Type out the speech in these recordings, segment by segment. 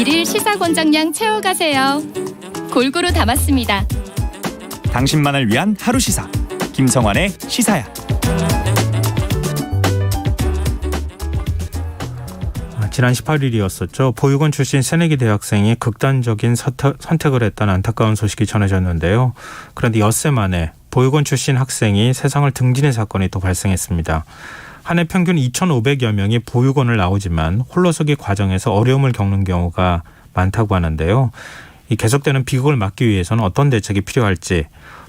일일 시사권장량 채워가세요. 골고루 담았습니다. 당신만을 위한 하루 시사 김성환의 시사야. 지난 18일이었었죠. 보육원 출신 새내기 대학생이 극단적인 선택을 했다는 안타까운 소식이 전해졌는데요. 그런데 엿새 만에 보육원 출신 학생이 세상을 등지는 사건이 또 발생했습니다. 한 해 평균 2,500여 명이 보육원을 나오지만 홀로서기 과정에서 어려움을 겪는 경우가 많다고 하는데요. 이 계속되는 비극을 막기 위해서는 어떤 대책이 필요할지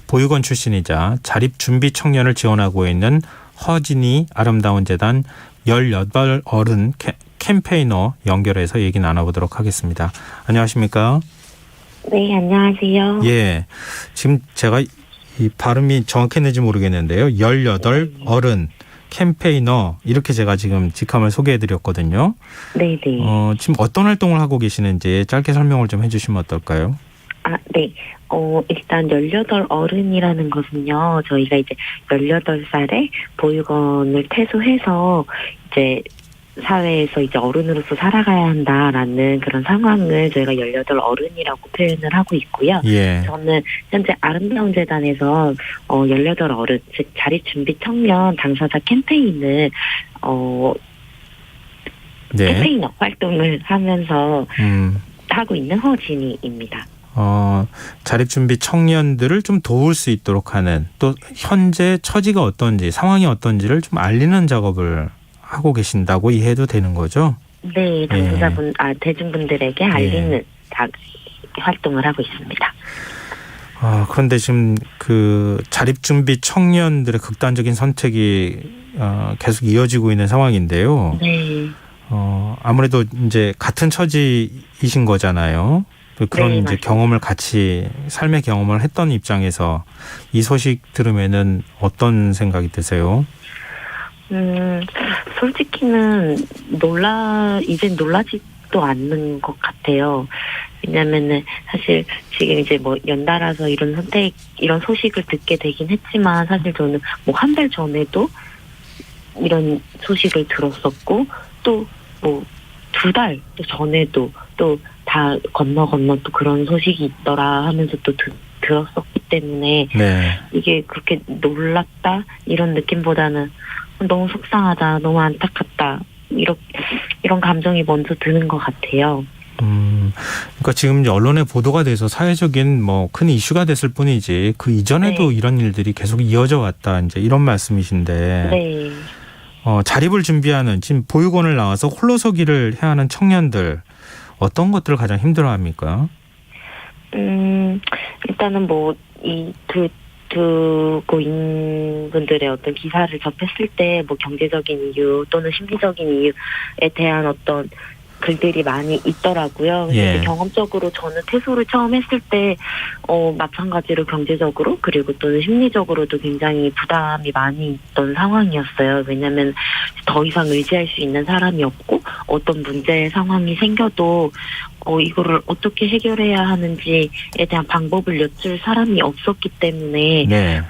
보육원 출신이자 자립준비 청년을 지원하고 있는 허진이 아름다운 재단 18 어른 캠페이너 연결해서 얘기 나눠보도록 하겠습니다. 안녕하십니까? 네, 안녕하세요. 예, 지금 제가 이 발음이 정확했는지 모르겠는데요. 18 어른 캠페이너 이렇게 제가 지금 직함을 소개해드렸거든요. 네네. 지금 어떤 활동을 하고 계시는지 짧게 설명을 좀 해주시면 어떨까요? 네. 일단 18 어른이라는 것은요, 저희가 이제 18살에 보육원을 퇴소해서 이제 사회에서 이제 어른으로서 살아가야 한다라는 그런 상황을 저희가 18 어른이라고 표현을 하고 있고요. 예. 저는 현재 아름다운 재단에서 18 어른, 즉 자립준비 청년 당사자 캠페인을 네. 캠페이너 활동을 하면서 하고 있는 허진이입니다. 자립준비 청년들을 좀 도울 수 있도록 하는, 또 현재 처지가 어떤지, 상황이 어떤지를 좀 알리는 작업을 하고 계신다고 이해해도 되는 거죠? 네, 당사자분, 대중분들에게 알리는 활동을 하고 있습니다. 그런데 지금 그 자립준비 청년들의 극단적인 선택이 계속 이어지고 있는 상황인데요. 네. 아무래도 이제 같은 처지이신 거잖아요. 그런 네, 이제 맞습니다. 경험을 같이 삶의 경험을 했던 입장에서 이 소식 들으면은 어떤 생각이 드세요? 솔직히는 이젠 놀라지도 않는 것 같아요. 왜냐면은 사실 지금 이제 뭐 연달아서 이런 소식을 듣게 되긴 했지만 사실 저는 뭐 한 달 전에도 이런 소식을 들었었고 또 뭐 2달 또 전에도 또 다 건너 또 그런 소식이 있더라 하면서 또 들었었기 때문에 네. 이게 그렇게 놀랐다 이런 느낌보다는 너무 속상하다, 너무 안타깝다 이런 감정이 먼저 드는 것 같아요. 그러니까 지금 이제 언론에 보도가 돼서 사회적인 뭐 큰 이슈가 됐을 뿐이지 그 이전에도 네. 이런 일들이 계속 이어져 왔다 이제 이런 말씀이신데. 네. 자립을 준비하는 지금 보육원을 나와서 홀로서기를 해야 하는 청년들 어떤 것들을 가장 힘들어합니까? 일단은 뭐 두고 있는 분들의 어떤 기사를 접했을 때 뭐 경제적인 이유 또는 심리적인 이유에 대한 어떤 글들이 많이 있더라고요. 예. 근데 경험적으로 저는 퇴소를 처음 했을 때 마찬가지로 경제적으로 그리고 또는 심리적으로도 굉장히 부담이 많이 있던 상황이었어요. 왜냐하면 더 이상 의지할 수 있는 사람이 없고 어떤 문제 상황이 생겨도 이거를 어떻게 해결해야 하는지에 대한 방법을 여쭐 사람이 없었기 때문에 네.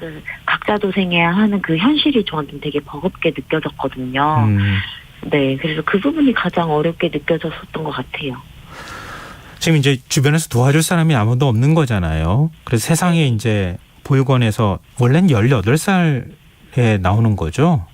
각자 도생해야 하는 그 현실이 저한테는 되게 버겁게 느껴졌거든요. 네, 그래서 그 부분이 가장 어렵게 느껴졌었던 것 같아요. 지금 이제 주변에서 도와줄 사람이 아무도 없는 거잖아요. 그래서 세상에 이제 보육원에서 원래는 18살에 나오는 거죠?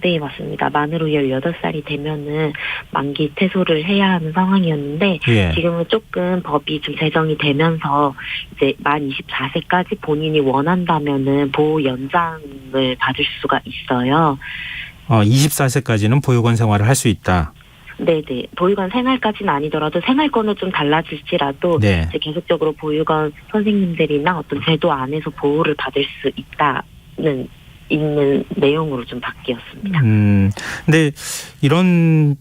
네, 맞습니다. 만으로 18살이 되면은 만기 퇴소를 해야 하는 상황이었는데 예. 지금은 조금 법이 좀 제정이 되면서 이제 만 24세까지 본인이 원한다면은 보호 연장을 받을 수가 있어요. 24세까지는 보육원 생활을 할 수 있다. 네네. 보육원 생활까지는 아니더라도 생활권은 좀 달라질지라도 네. 이제 계속적으로 보육원 선생님들이나 어떤 제도 안에서 보호를 받을 수 있는 내용으로 좀 바뀌었습니다. 근데 이런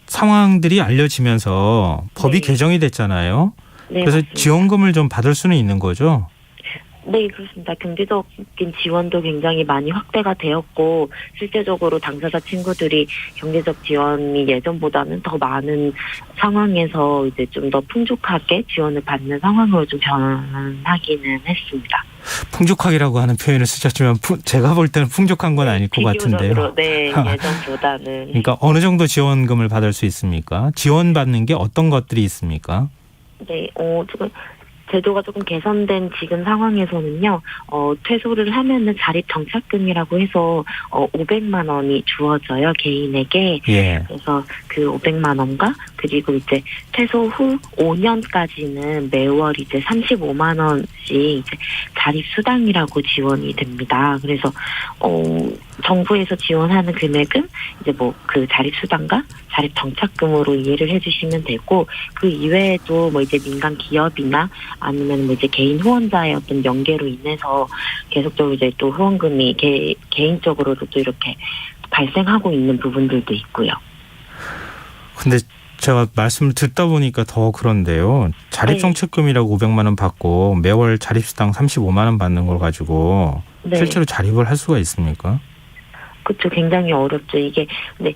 상황들이 알려지면서 법이 네. 개정이 됐잖아요. 네, 그래서 맞습니다. 지원금을 좀 받을 수는 있는 거죠? 네, 그렇습니다. 경제적인 지원도 굉장히 많이 확대가 되었고 실제적으로 당사자 친구들이 경제적 지원이 예전보다는 더 많은 상황에서 이제 좀 더 풍족하게 지원을 받는 상황으로 좀 변하기는 했습니다. 풍족하기라고 하는 표현을 쓰셨지만 제가 볼 때는 풍족한 건 아닐 것 같은데요. 네, 예전보다는. 그러니까 어느 정도 지원금을 받을 수 있습니까? 지원받는 게 어떤 것들이 있습니까? 네, 지금 제도가 조금 개선된 지금 상황에서는요, 퇴소를 하면은 자립정착금이라고 해서 500만 원이 주어져요, 개인에게. 예. 그래서 그 500만 원과 그리고 이제 퇴소 후 5년까지는 매월 이제 35만 원씩 이제 자립수당이라고 지원이 됩니다. 그래서 정부에서 지원하는 금액은 이제 뭐 그 자립수당과 자립정착금으로 이해를 해주시면 되고, 그 이외에도 뭐 이제 민간 기업이나 아니면 뭐 이제 개인 후원자의 어떤 연계로 인해서 계속적으로 이제 또 후원금이 개인적으로도 또 이렇게 발생하고 있는 부분들도 있고요. 근데 제가 말씀을 듣다 보니까 더 그런데요. 자립정착금이라고 500만 원 받고 매월 자립수당 35만 원 받는 걸 가지고 네. 실제로 자립을 할 수가 있습니까? 그렇죠. 굉장히 어렵죠. 이게 근데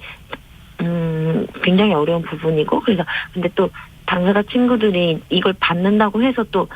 굉장히 어려운 부분이고, 그래서 근데 또 당사자 친구들이 이걸 받는다고 해서 또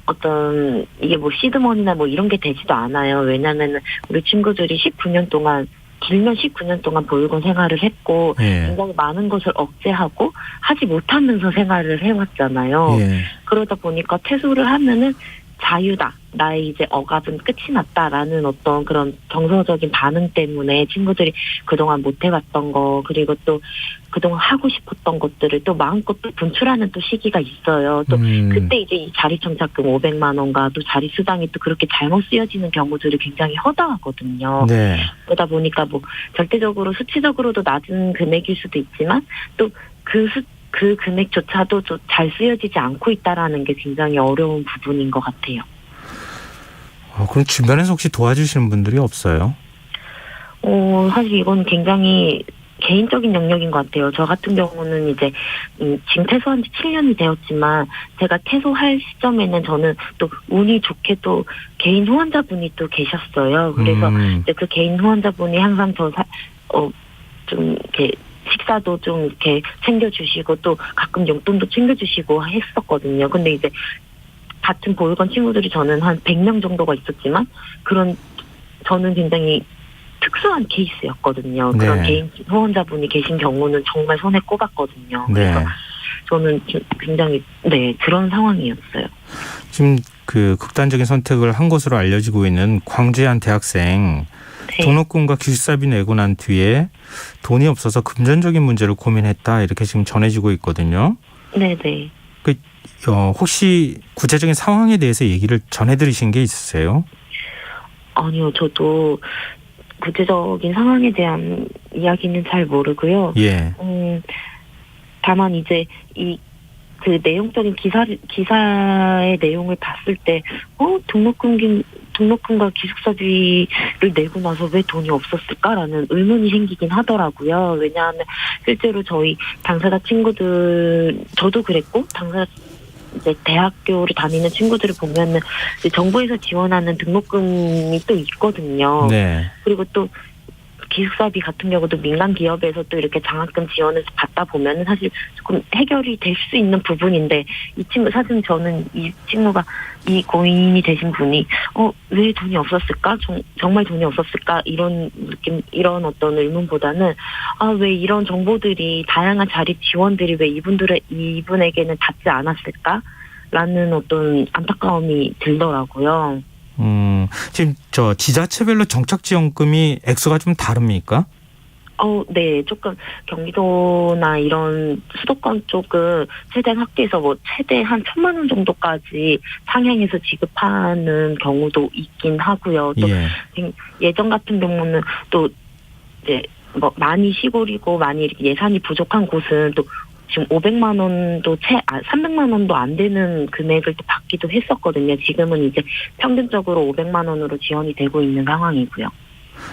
어떤 이게 뭐 시드머니나 뭐 이런 게 되지도 않아요. 왜냐하면 우리 친구들이 19년 동안 길면 19년 동안 보육원 생활을 했고 예. 굉장히 많은 것을 억제하고 하지 못하면서 생활을 해왔잖아요. 예. 그러다 보니까 퇴소를 하면은 자유다. 나의 이제 억압은 끝이 났다라는 어떤 그런 정서적인 반응 때문에 친구들이 그동안 못 해봤던 거, 그리고 또 그동안 하고 싶었던 것들을 또 마음껏 또 분출하는 또 시기가 있어요. 또 그때 이제 이 자립정착금 500만 원과 또 자립수당이 또 그렇게 잘못 쓰여지는 경우들이 굉장히 허다하거든요. 네. 그러다 보니까 뭐 절대적으로 수치적으로도 낮은 금액일 수도 있지만 또 그 금액조차도 좀 잘 쓰여지지 않고 있다라는 게 굉장히 어려운 부분인 것 같아요. 그럼 주변에서 혹시 도와주시는 분들이 없어요? 사실 이건 굉장히 개인적인 영역인 것 같아요. 저 같은 경우는 이제 지금 퇴소한 지 7년이 되었지만 제가 퇴소할 시점에는 저는 또 운이 좋게도 개인 후원자분이 또 계셨어요. 그래서 이제 그 개인 후원자분이 항상 좀 이렇게 식사도 좀 이렇게 챙겨주시고 또 가끔 용돈도 챙겨주시고 했었거든요. 근데 이제 같은 보육원 친구들이 저는 한 100명 정도가 있었지만 저는 굉장히 특수한 케이스였거든요. 네. 그런 개인 후원자분이 계신 경우는 정말 손에 꼽았거든요. 그래서 네. 저는 굉장히 그런 상황이었어요. 지금 그 극단적인 선택을 한 것으로 알려지고 있는 광주의 한 대학생, 네. 등록금과 기숙사비 내고 난 뒤에 돈이 없어서 금전적인 문제를 고민했다, 이렇게 지금 전해지고 있거든요. 네네. 혹시 구체적인 상황에 대해서 얘기를 전해드리신 게 있으세요? 아니요, 저도 구체적인 상황에 대한 이야기는 잘 모르고요. 예. 다만 이제 그 내용적인 기사의 내용을 봤을 때, 등록금과 기숙사비를 내고 나서 왜 돈이 없었을까라는 의문이 생기긴 하더라고요. 왜냐하면 실제로 저희 당사자 친구들, 저도 그랬고, 이제 대학교를 다니는 친구들을 보면은 정부에서 지원하는 등록금이 또 있거든요. 네. 그리고 또 기숙사비 같은 경우도 민간 기업에서 또 이렇게 장학금 지원을 받다 보면은 사실 조금 해결이 될 수 있는 부분인데, 사실 저는 이 친구가, 이 고인이 되신 분이 왜 돈이 없었을까? 정말 돈이 없었을까? 이런 느낌, 이런 어떤 의문보다는 왜 이런 정보들이, 다양한 자립 지원들이 왜 이분에게는 닿지 않았을까? 라는 어떤 안타까움이 들더라고요. 지금 지자체별로 정착지원금이 액수가 좀 다릅니까? 네, 조금 경기도나 이런 수도권 쪽은 최대한 확대해서 최대 한 1,000만 원 정도까지 상향해서 지급하는 경우도 있긴 하고요. 또 예전 같은 경우는 또 이제 많이 시골이고 많이 이렇게 예산이 부족한 곳은 또 지금 500만 원도 300만 원도 안 되는 금액을 또 받기도 했었거든요. 지금은 이제 평균적으로 500만 원으로 지원이 되고 있는 상황이고요.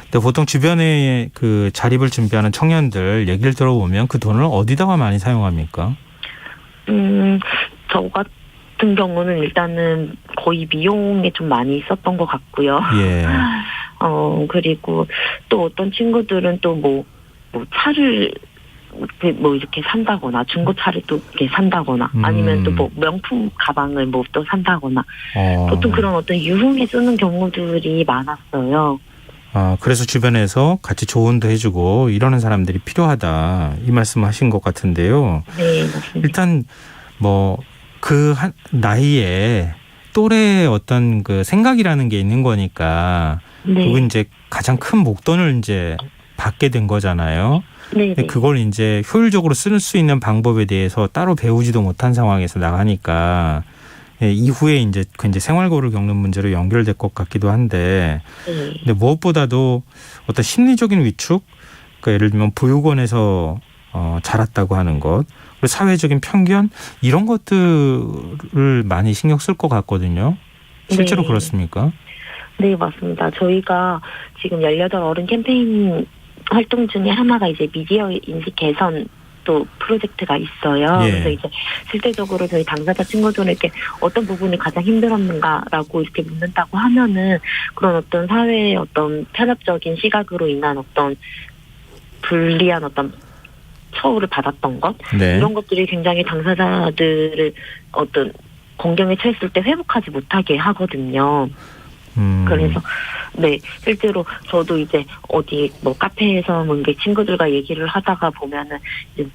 근데 보통 주변에 그 자립을 준비하는 청년들 얘기를 들어보면 그 돈을 어디다가 많이 사용합니까? 저 같은 경우는 일단은 거의 미용에 좀 많이 썼던 것 같고요. 예. 그리고 또 어떤 친구들은 또 차를 뭐 이렇게 산다거나 중고차를 또 이렇게 산다거나 아니면 또 뭐 명품 가방을 뭐 또 산다거나 보통 그런 어떤 유흥에 쓰는 경우들이 많았어요. 그래서 주변에서 같이 조언도 해주고 이러는 사람들이 필요하다 이 말씀하신 것 같은데요. 네, 맞습니다. 일단 뭐 그 나이에 또래의 어떤 그 생각이라는 게 있는 거니까 네. 그건 이제 가장 큰 목돈을 이제 받게 된 거잖아요. 네, 네. 그걸 이제 효율적으로 쓸 수 있는 방법에 대해서 따로 배우지도 못한 상황에서 나가니까 이후에 이제 생활고를 겪는 문제로 연결될 것 같기도 한데, 네. 근데 무엇보다도 어떤 심리적인 위축, 그러니까 예를 들면 보육원에서 자랐다고 하는 것, 그리고 사회적인 편견 이런 것들을 많이 신경 쓸 것 같거든요. 실제로 네. 그렇습니까? 네, 맞습니다. 저희가 지금 18 어른 캠페인 활동 중에 하나가 이제 미디어 인식 개선 또 프로젝트가 있어요. 예. 그래서 이제 실제적으로 저희 당사자 친구들에게 어떤 부분이 가장 힘들었는가라고 이렇게 묻는다고 하면은 그런 어떤 사회의 어떤 편협적인 시각으로 인한 어떤 불리한 어떤 처우를 받았던 것 네. 이런 것들이 굉장히 당사자들을 어떤 공경에 처했을 때 회복하지 못하게 하거든요. 그래서 네 실제로 저도 이제 어디 뭐 카페에서 뭐 이렇게 친구들과 얘기를 하다가 보면은 이제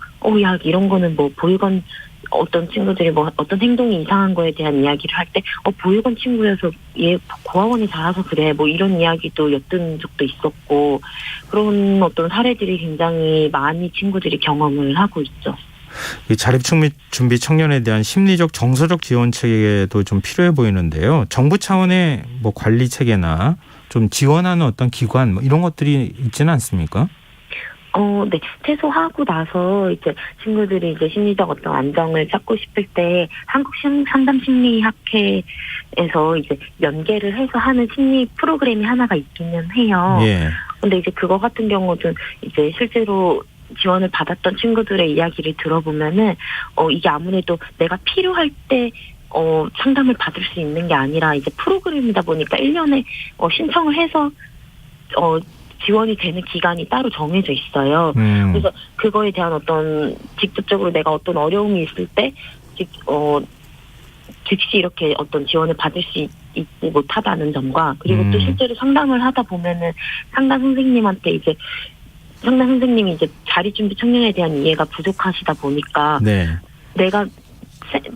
야 이런 거는 뭐 보육원 어떤 친구들이 뭐 어떤 행동이 이상한 거에 대한 이야기를 할 때 보육원 친구여서 얘 고아원에 자라서 그래 뭐 이런 이야기도 엿든 적도 있었고 그런 어떤 사례들이 굉장히 많이 친구들이 경험을 하고 있죠. 이 자립준비 청년에 대한 심리적 정서적 지원 체계도 좀 필요해 보이는데요. 정부 차원의 뭐 관리 체계나 좀 지원하는 어떤 기관 뭐 이런 것들이 있지는 않습니까? 네. 퇴소하고 나서 이제 친구들이 이제 심리적 어떤 안정을 찾고 싶을 때 한국 상담심리학회에서 이제 연계를 해서 하는 심리 프로그램이 하나가 있기는 해요. 예. 근데 이제 그거 같은 경우는 이제 실제로 지원을 받았던 친구들의 이야기를 들어보면은 이게 아무래도 내가 필요할 때 상담을 받을 수 있는 게 아니라 이제 프로그램이다 보니까 1년에 신청을 해서 지원이 되는 기간이 따로 정해져 있어요. 그래서 그거에 대한 어떤 직접적으로 내가 어떤 어려움이 있을 때 즉시 이렇게 어떤 지원을 받을 수 있지 못하다는 점과 그리고 또 실제로 상담을 하다 보면은 상담 선생님이 이제 자립준비 청년에 대한 이해가 부족하시다 보니까 네. 내가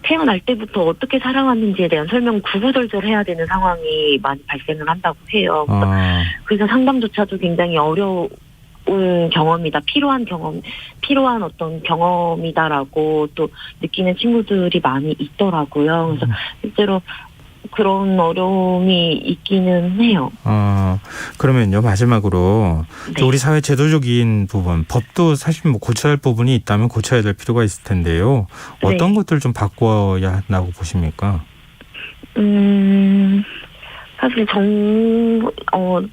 태어날 때부터 어떻게 살아왔는지에 대한 설명을 구구절절해야 되는 상황이 많이 발생을 한다고 해요. 그래서 상담조차도 굉장히 어려운 경험이다, 필요한 어떤 경험이다라고 또 느끼는 친구들이 많이 있더라고요. 그래서 실제로 그런 어려움이 있기는 해요. 그러면요 마지막으로 네. 우리 사회 제도적인 부분, 법도 사실 뭐 고쳐야 할 부분이 있다면 고쳐야 될 필요가 있을 텐데요. 어떤 네. 것들 좀 바꿔야 한다고 보십니까? 사실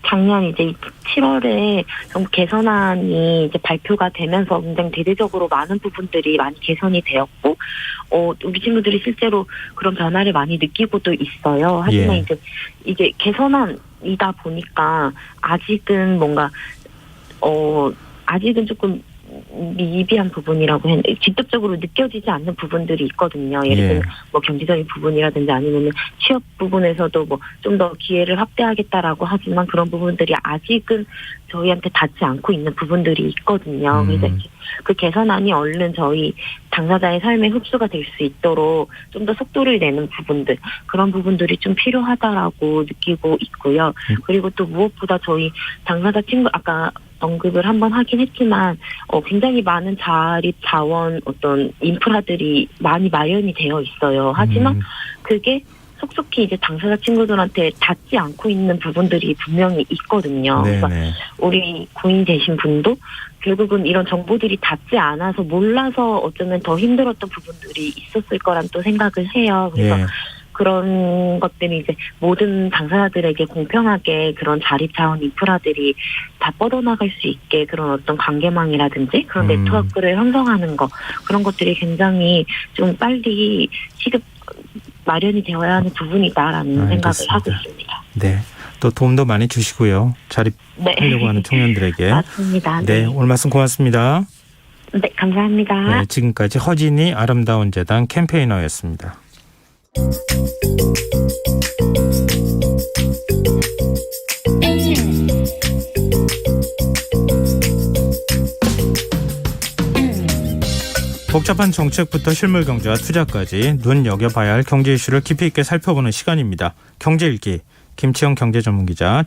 작년 이제 7월에 정부 개선안이 이제 발표가 되면서 굉장히 대대적으로 많은 부분들이 많이 개선이 되었고, 우리 친구들이 실제로 그런 변화를 많이 느끼고도 있어요. 하지만 예. 이제 이게 개선안이다 보니까 아직은 뭔가, 아직은 조금 미비한 부분이라고 했는데 직접적으로 느껴지지 않는 부분들이 있거든요. 예를 들면 뭐 경제적인 부분이라든지 아니면 취업 부분에서도 뭐 좀 더 기회를 확대하겠다라고 하지만 그런 부분들이 아직은 저희한테 닿지 않고 있는 부분들이 있거든요. 그래서 그 개선안이 얼른 저희 당사자의 삶에 흡수가 될 수 있도록 좀 더 속도를 내는 부분들 그런 부분들이 좀 필요하다라고 느끼고 있고요. 그리고 또 무엇보다 저희 당사자 친구 아까 언급을 한번 하긴 했지만 굉장히 많은 자립 자원 어떤 인프라들이 많이 마련이 되어 있어요. 하지만 그게 속속히 이제 당사자 친구들한테 닿지 않고 있는 부분들이 분명히 있거든요. 네네. 그래서 우리 구인 되신 분도 결국은 이런 정보들이 닿지 않아서 몰라서 어쩌면 더 힘들었던 부분들이 있었을 거란 또 생각을 해요. 그래서 그런 것들이 이제 모든 당사자들에게 공평하게 그런 자립 자원 인프라들이 다 뻗어나갈 수 있게 그런 어떤 관계망이라든지 그런 네트워크를 형성하는 거 그런 것들이 굉장히 좀 빨리 마련이 되어야 하는 부분이다라는 생각을 하고 있습니다. 네. 또 도움도 많이 주시고요. 자립하려고 하는 청년들에게. 맞습니다. 네. 오늘 말씀 고맙습니다. 네, 감사합니다. 네, 지금까지 허진이 아름다운 재단 캠페이너였습니다. 복잡한 정책부터 실물 경제와 투자까지 눈여겨봐야 할 경제 이슈를 깊이 있게 살펴보는 시간입니다. 경제일기 김치영 경제전문기자,